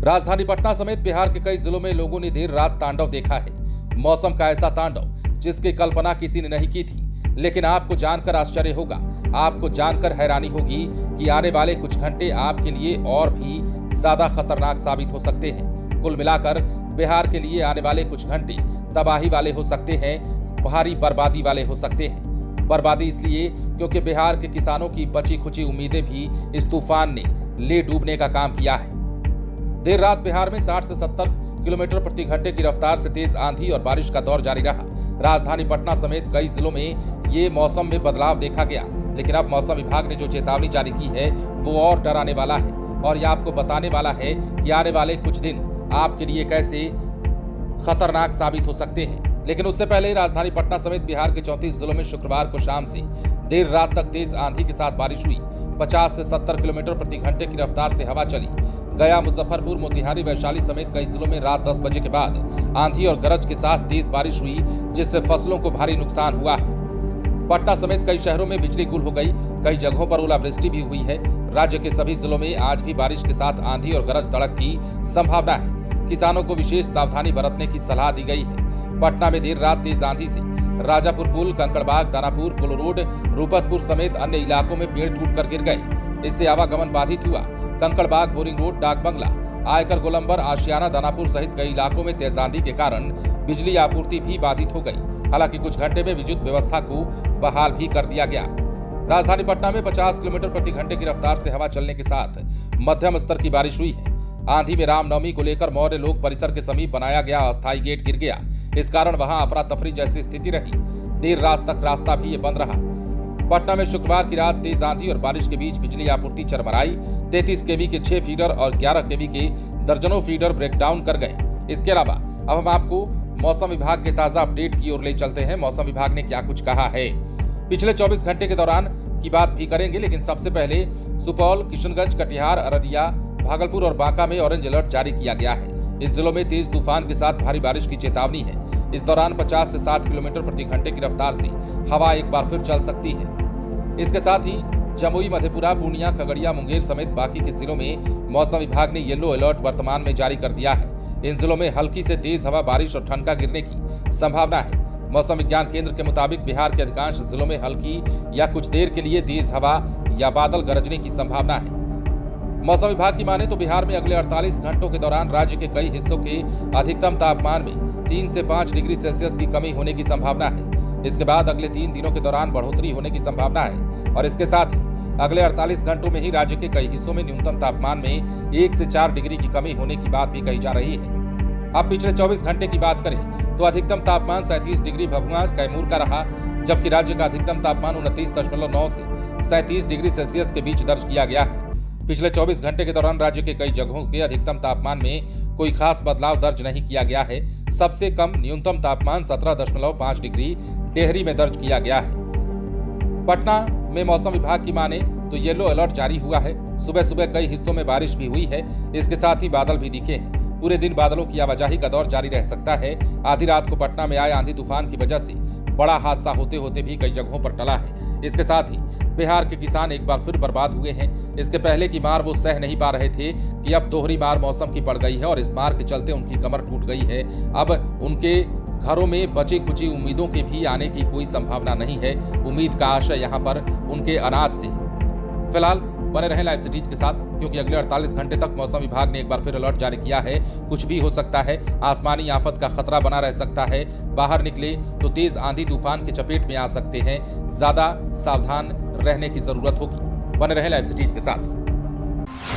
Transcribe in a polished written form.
राजधानी पटना समेत बिहार के कई जिलों में लोगों ने देर रात तांडव देखा है। मौसम का ऐसा तांडव जिसकी कल्पना किसी ने नहीं की थी। लेकिन आपको जानकर आश्चर्य होगा, आपको जानकर हैरानी होगी कि आने वाले कुछ घंटे आपके लिए और भी ज्यादा खतरनाक साबित हो सकते हैं। कुल मिलाकर बिहार के लिए आने वाले कुछ घंटे तबाही वाले हो सकते हैं, भारी बर्बादी वाले हो सकते हैं। बर्बादी इसलिए क्योंकि बिहार के किसानों की बची खुची उम्मीदें भी इस तूफान ने ले डूबने का काम किया है। देर रात बिहार में 60 से 70 किलोमीटर प्रति घंटे की रफ्तार से तेज आंधी और बारिश का दौर जारी रहा। राजधानी पटना समेत कई जिलों में ये मौसम में बदलाव देखा गया। लेकिन अब मौसम विभाग ने जो चेतावनी जारी की है वो और डराने वाला है और यह आपको बताने वाला है कि आने वाले कुछ दिन आपके लिए कैसे खतरनाक साबित हो सकते हैं। लेकिन उससे पहले राजधानी पटना समेत बिहार के 34 जिलों में शुक्रवार को शाम से देर रात तक तेज आंधी के साथ बारिश हुई। 50 से 70 किलोमीटर प्रति घंटे की रफ्तार से हवा चली। गया, मुजफ्फरपुर, मोतिहारी, वैशाली समेत कई जिलों में रात 10 बजे के बाद आंधी और गरज के साथ तेज बारिश हुई, जिससे फसलों को भारी नुकसान हुआ है। पटना समेत कई शहरों में बिजली गुल हो गई। कई जगहों पर ओलावृष्टि भी हुई है। राज्य के सभी जिलों में आज भी बारिश के साथ आंधी और गरज तड़क की संभावना है। किसानों को विशेष सावधानी बरतने की सलाह दी गई है। पटना में देर रात तेज आंधी से राजापुर पुल, कंकड़बाग, दानापुर, पुल रोड, रूपसपुर समेत अन्य इलाकों में पेड़ टूटकर गिर गए। इससे आवागमन बाधित हुआ। कंकड़बाग, बोरिंग रोड, डाक बंगला, आयकर गोलंबर, आशियाना, दानापुर सहित कई इलाकों में तेज आंधी के कारण बिजली आपूर्ति भी बाधित हो गई। हालांकि कुछ घंटे में विद्युत व्यवस्था को बहाल भी कर दिया गया। राजधानी पटना में 50 किलोमीटर प्रति घंटे की रफ्तार से हवा चलने के साथ मध्यम स्तर की बारिश हुई है। आंधी में रामनवमी को लेकर मौर्य लोक परिसर के समीप बनाया गया अस्थायी गेट गिर गया। इस कारण वहां अफरा तफरी जैसी स्थिति रही। देर रात तक रास्ता भी ये बंद रहा। पटना में शुक्रवार की रात तेज आंधी और बारिश के बीच बिजली आपूर्ति चरमराई। 33 केवी के 6 फीडर और 11 केवी के दर्जनों फीडर ब्रेकडाउन कर गए। इसके अलावा अब हम आपको मौसम विभाग के ताजा अपडेट की ओर ले चलते हैं। मौसम विभाग ने क्या कुछ कहा है पिछले 24 घंटे के दौरान की बात भी करेंगे, लेकिन सबसे पहले सुपौल, किशनगंज, कटिहार, अररिया, भागलपुर और बांका में ऑरेंज अलर्ट जारी किया गया है। इन जिलों में तेज तूफान के साथ भारी बारिश की चेतावनी है। इस दौरान 50 से 60 किलोमीटर प्रति घंटे की रफ्तार से हवा एक बार फिर चल सकती है। इसके साथ ही जमुई, मधेपुरा, पूर्णिया, खगड़िया, मुंगेर समेत बाकी के जिलों में मौसम विभाग ने येलो अलर्ट वर्तमान में जारी कर दिया है। इन जिलों में हल्की से तेज हवा, बारिश और ठनका गिरने की संभावना है। मौसम विज्ञान केंद्र के मुताबिक बिहार के अधिकांश जिलों में हल्की या कुछ देर के लिए तेज हवा या बादल गरजने की संभावना है। मौसम विभाग की माने तो बिहार में अगले 48 घंटों के दौरान राज्य के कई हिस्सों के अधिकतम तापमान में 3 से 5 डिग्री सेल्सियस की कमी होने की संभावना है। इसके बाद अगले 3 दिनों के दौरान बढ़ोतरी होने की संभावना है और इसके साथ ही अगले 48 घंटों में ही राज्य के कई हिस्सों में न्यूनतम तापमान में 1 से 4 डिग्री की कमी होने की बात भी कही जा रही है। अब पिछले 24 घंटे की बात करें तो अधिकतम तापमान 37 डिग्री भभुआ, कैमूर का रहा, जबकि राज्य का अधिकतम तापमान 29.9 से 37 डिग्री सेल्सियस के बीच दर्ज किया गया है। पिछले 24 घंटे के दौरान राज्य के कई जगहों के अधिकतम तापमान में कोई खास बदलाव दर्ज नहीं किया गया है। सबसे कम न्यूनतम तापमान 17.5 डिग्री डेहरी में दर्ज किया गया है। पटना में मौसम विभाग की माने तो येलो अलर्ट जारी हुआ है। सुबह सुबह कई हिस्सों में बारिश भी हुई है। इसके साथ ही बादल भी दिखे हैं। पूरे दिन बादलों की आवाजाही का दौर जारी रह सकता है। आधी रात को पटना में आए आंधी तूफान की वजह से बड़ा हादसा होते होते भी कई जगहों पर टला है। इसके साथ ही बिहार के किसान एक बार फिर बर्बाद हुए हैं। इसके पहले की मार वो सह नहीं पा रहे थे कि अब दोहरी मार मौसम की पड़ गई है और इस मार के चलते उनकी कमर टूट गई है। अब उनके घरों में बची खुची उम्मीदों के भी आने की कोई संभावना नहीं है। उम्मीद का आशय यहाँ पर उनके अनाज से। फिलहाल बने रहें लाइव सिटीज के साथ, क्योंकि अगले 48 घंटे तक मौसम विभाग ने एक बार फिर अलर्ट जारी किया है। कुछ भी हो सकता है। आसमानी आफत का खतरा बना रह सकता है। बाहर निकले तो तेज आंधी तूफान के चपेट में आ सकते हैं। ज्यादा सावधान रहने की जरूरत होगी। बने रहें लाइव सिटीज के साथ।